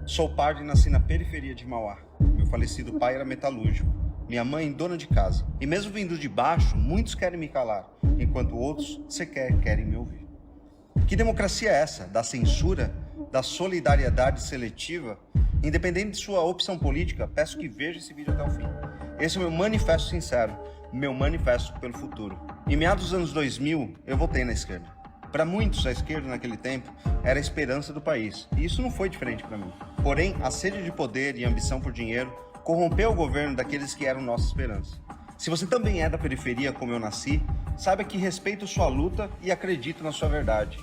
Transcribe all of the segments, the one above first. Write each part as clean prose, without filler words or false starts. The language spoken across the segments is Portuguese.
Sou pardo e nasci na periferia de Mauá. Meu falecido pai era metalúrgico, minha mãe dona de casa. E mesmo vindo de baixo, muitos querem me calar, enquanto outros sequer querem me ouvir. Que democracia é essa? Da censura? Da solidariedade seletiva? Independente de sua opção política, peço que veja esse vídeo até o fim. Esse é o meu manifesto sincero, meu manifesto pelo futuro. Em meados dos anos 2000, eu votei na esquerda. Para muitos, a esquerda naquele tempo era a esperança do país, e isso não foi diferente para mim. Porém, a sede de poder e a ambição por dinheiro corrompeu o governo daqueles que eram nossa esperança. Se você também é da periferia como eu nasci, saiba que respeito sua luta e acredito na sua verdade.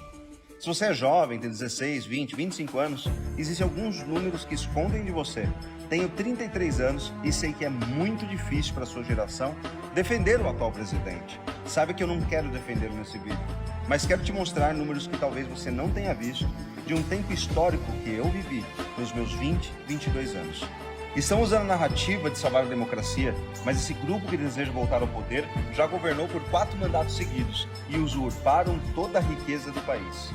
Se você é jovem, tem 16, 20, 25 anos, existem alguns números que escondem de você. Tenho 33 anos e sei que é muito difícil para a sua geração defender o atual presidente. Saiba que eu não quero defendê-lo nesse vídeo, mas quero te mostrar números que talvez você não tenha visto de um tempo histórico que eu vivi nos meus 20, 22 anos. Estão usando a narrativa de salvar a democracia, mas esse grupo que deseja voltar ao poder já governou por 4 mandatos seguidos e usurparam toda a riqueza do país.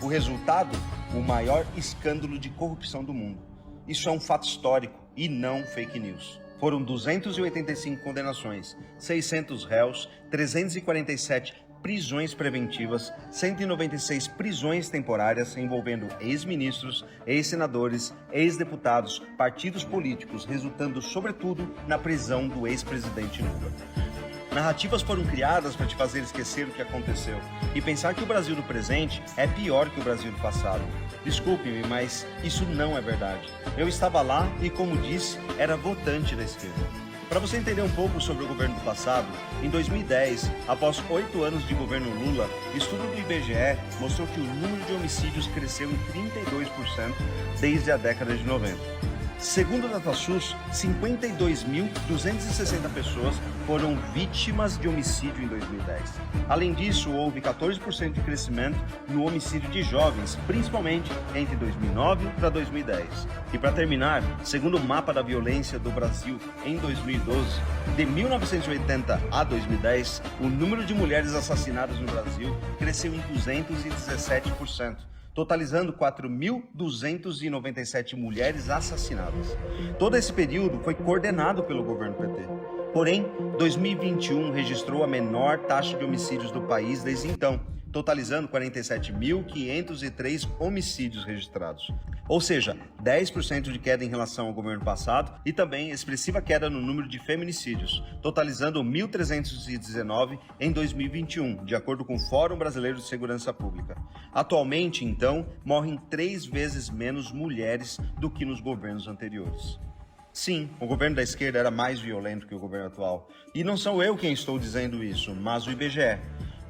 O resultado? O maior escândalo de corrupção do mundo. Isso é um fato histórico e não fake news. Foram 285 condenações, 600 réus, 347 prisões preventivas, 196 prisões temporárias envolvendo ex-ministros, ex-senadores, ex-deputados, partidos políticos, resultando sobretudo na prisão do ex-presidente Lula. Narrativas foram criadas para te fazer esquecer o que aconteceu e pensar que o Brasil do presente é pior que o Brasil do passado. Desculpe-me, mas isso não é verdade. Eu estava lá e, como disse, era votante da esquerda. Para você entender um pouco sobre o governo do passado, em 2010, após 8 anos de governo Lula, estudo do IBGE mostrou que o número de homicídios cresceu em 32% desde a década de 90. Segundo o DataSUS, 52.260 pessoas foram vítimas de homicídio em 2010. Além disso, houve 14% de crescimento no homicídio de jovens, principalmente entre 2009 para 2010. E para terminar, segundo o mapa da violência do Brasil em 2012, de 1980 a 2010, o número de mulheres assassinadas no Brasil cresceu em 217%. Totalizando 4.297 mulheres assassinadas. Todo esse período foi coordenado pelo governo PT. Porém, 2021 registrou a menor taxa de homicídios do país desde então, totalizando 47.503 homicídios registrados. Ou seja, 10% de queda em relação ao governo passado e também expressiva queda no número de feminicídios, totalizando 1.319 em 2021, de acordo com o Fórum Brasileiro de Segurança Pública. Atualmente, então, morrem 3 vezes menos mulheres do que nos governos anteriores. Sim, o governo da esquerda era mais violento que o governo atual. E não sou eu quem estou dizendo isso, mas o IBGE.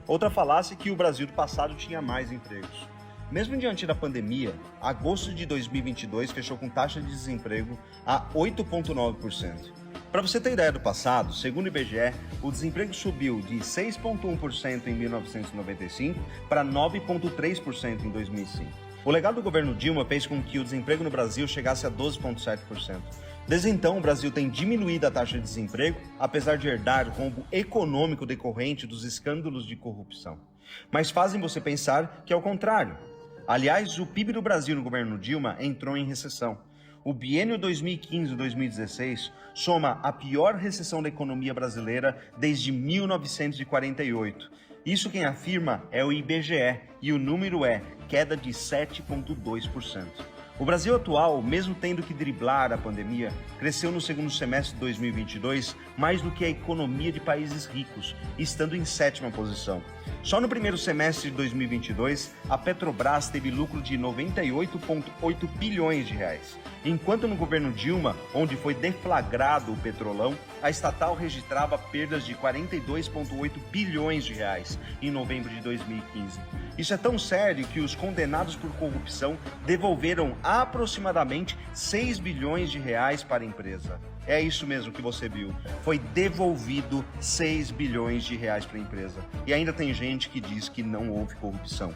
Outra falácia é que o Brasil do passado tinha mais empregos. Mesmo diante da pandemia, agosto de 2022 fechou com taxa de desemprego a 8,9%. Para você ter ideia do passado, segundo o IBGE, o desemprego subiu de 6,1% em 1995 para 9,3% em 2005. O legado do governo Dilma fez com que o desemprego no Brasil chegasse a 12,7%. Desde então, o Brasil tem diminuído a taxa de desemprego, apesar de herdar o rombo econômico decorrente dos escândalos de corrupção. Mas fazem você pensar que é o contrário. Aliás, o PIB do Brasil no governo Dilma entrou em recessão. O biênio 2015-2016 soma a pior recessão da economia brasileira desde 1948. Isso quem afirma é o IBGE e o número é queda de 7,2%. O Brasil atual, mesmo tendo que driblar a pandemia, cresceu no segundo semestre de 2022 mais do que a economia de países ricos, estando em 7ª posição. Só no primeiro semestre de 2022, a Petrobras teve lucro de 98,8 bilhões de reais. Enquanto no governo Dilma, onde foi deflagrado o petrolão, a estatal registrava perdas de 42,8 bilhões de reais em novembro de 2015. Isso é tão sério que os condenados por corrupção devolveram aproximadamente 6 bilhões de reais para a empresa. É isso mesmo que você viu. Foi devolvido 6 bilhões de reais para a empresa. E ainda tem gente que diz que não houve corrupção.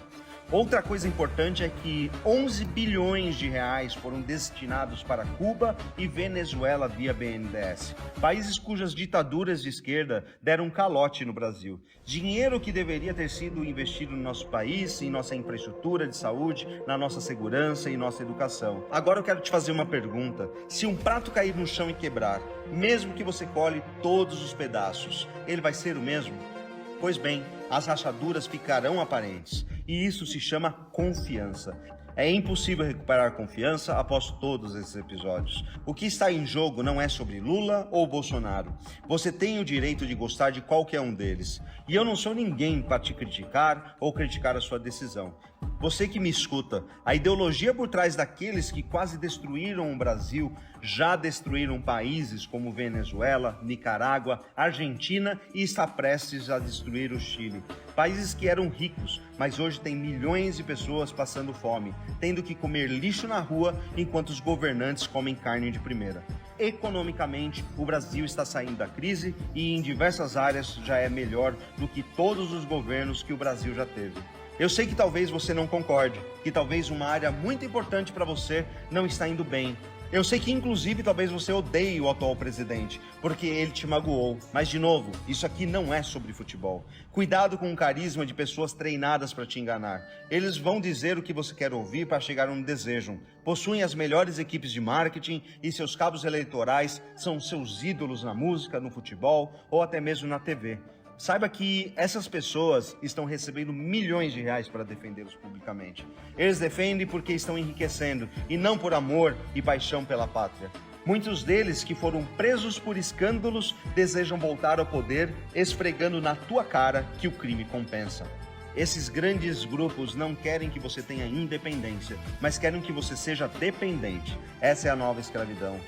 Outra coisa importante é que 11 bilhões de reais foram destinados para Cuba e Venezuela via BNDES, países cujas ditaduras de esquerda deram um calote no Brasil. Dinheiro que deveria ter sido investido no nosso país, em nossa infraestrutura de saúde, na nossa segurança e nossa educação. Agora eu quero te fazer uma pergunta. Se um prato cair no chão e quebrar, mesmo que você cole todos os pedaços, ele vai ser o mesmo? Pois bem, as rachaduras ficarão aparentes, e isso se chama confiança. É impossível recuperar confiança após todos esses episódios. O que está em jogo não é sobre Lula ou Bolsonaro. Você tem o direito de gostar de qualquer um deles. E eu não sou ninguém para te criticar ou criticar a sua decisão. Você que me escuta, a ideologia por trás daqueles que quase destruíram o Brasil já destruíram países como Venezuela, Nicarágua, Argentina e está prestes a destruir o Chile. Países que eram ricos, mas hoje tem milhões de pessoas passando fome, tendo que comer lixo na rua enquanto os governantes comem carne de primeira. Economicamente, o Brasil está saindo da crise e em diversas áreas já é melhor do que todos os governos que o Brasil já teve. Eu sei que talvez você não concorde, que talvez uma área muito importante para você não está indo bem. Eu sei que inclusive talvez você odeie o atual presidente, porque ele te magoou. Mas de novo, isso aqui não é sobre futebol. Cuidado com o carisma de pessoas treinadas para te enganar. Eles vão dizer o que você quer ouvir para chegar onde desejam. Possuem as melhores equipes de marketing e seus cabos eleitorais são seus ídolos na música, no futebol ou até mesmo na TV. Saiba que essas pessoas estão recebendo milhões de reais para defendê-los publicamente. Eles defendem porque estão enriquecendo e não por amor e paixão pela pátria. Muitos deles que foram presos por escândalos desejam voltar ao poder, esfregando na tua cara que o crime compensa. Esses grandes grupos não querem que você tenha independência, mas querem que você seja dependente. Essa é a nova escravidão.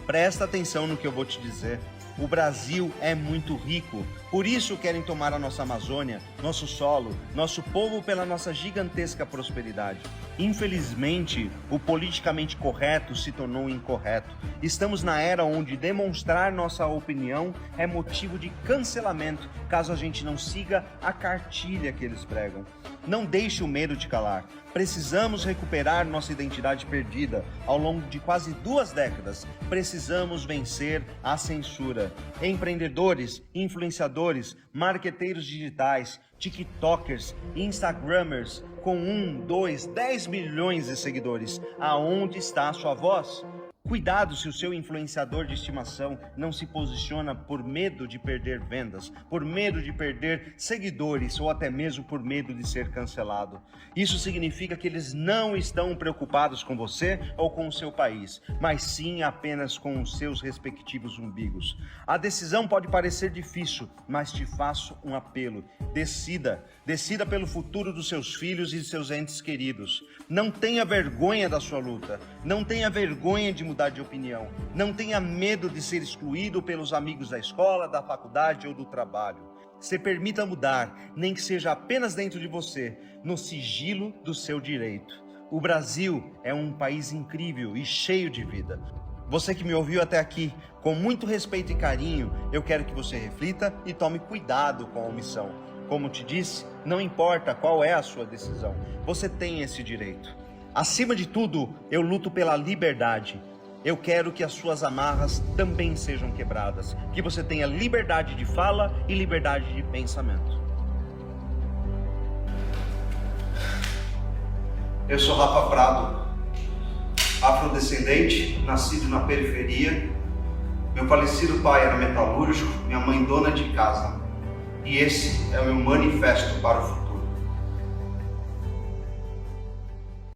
Presta atenção no que eu vou te dizer. O Brasil é muito rico, por isso querem tomar a nossa Amazônia, nosso solo, nosso povo pela nossa gigantesca prosperidade. Infelizmente, o politicamente correto se tornou incorreto. Estamos na era onde demonstrar nossa opinião é motivo de cancelamento, caso a gente não siga a cartilha que eles pregam. Não deixe o medo te calar. Precisamos recuperar nossa identidade perdida ao longo de quase 2 décadas. Precisamos vencer a censura. Empreendedores, influenciadores, marqueteiros digitais, tiktokers, instagramers com 1, 2, 10 milhões de seguidores. Aonde está a sua voz? Cuidado se o seu influenciador de estimação não se posiciona por medo de perder vendas, por medo de perder seguidores ou até mesmo por medo de ser cancelado. Isso significa que eles não estão preocupados com você ou com o seu país, mas sim apenas com os seus respectivos umbigos. A decisão pode parecer difícil, mas te faço um apelo. Decida pelo futuro dos seus filhos e de seus entes queridos. Não tenha vergonha da sua luta, não tenha vergonha de mudar de opinião, não tenha medo de ser excluído pelos amigos da escola, da faculdade ou do trabalho. Se permita mudar, nem que seja apenas dentro de você, no sigilo do seu direito. O Brasil é um país incrível e cheio de vida. Você que me ouviu até aqui, com muito respeito e carinho, eu quero que você reflita e tome cuidado com a omissão. Como te disse, não importa qual é a sua decisão, você tem esse direito. Acima de tudo, eu luto pela liberdade. Eu quero que as suas amarras também sejam quebradas, que você tenha liberdade de fala e liberdade de pensamento. Eu sou Rafa Prado, afrodescendente, nascido na periferia. Meu falecido pai era metalúrgico, minha mãe dona de casa. E esse é o meu manifesto para o futuro.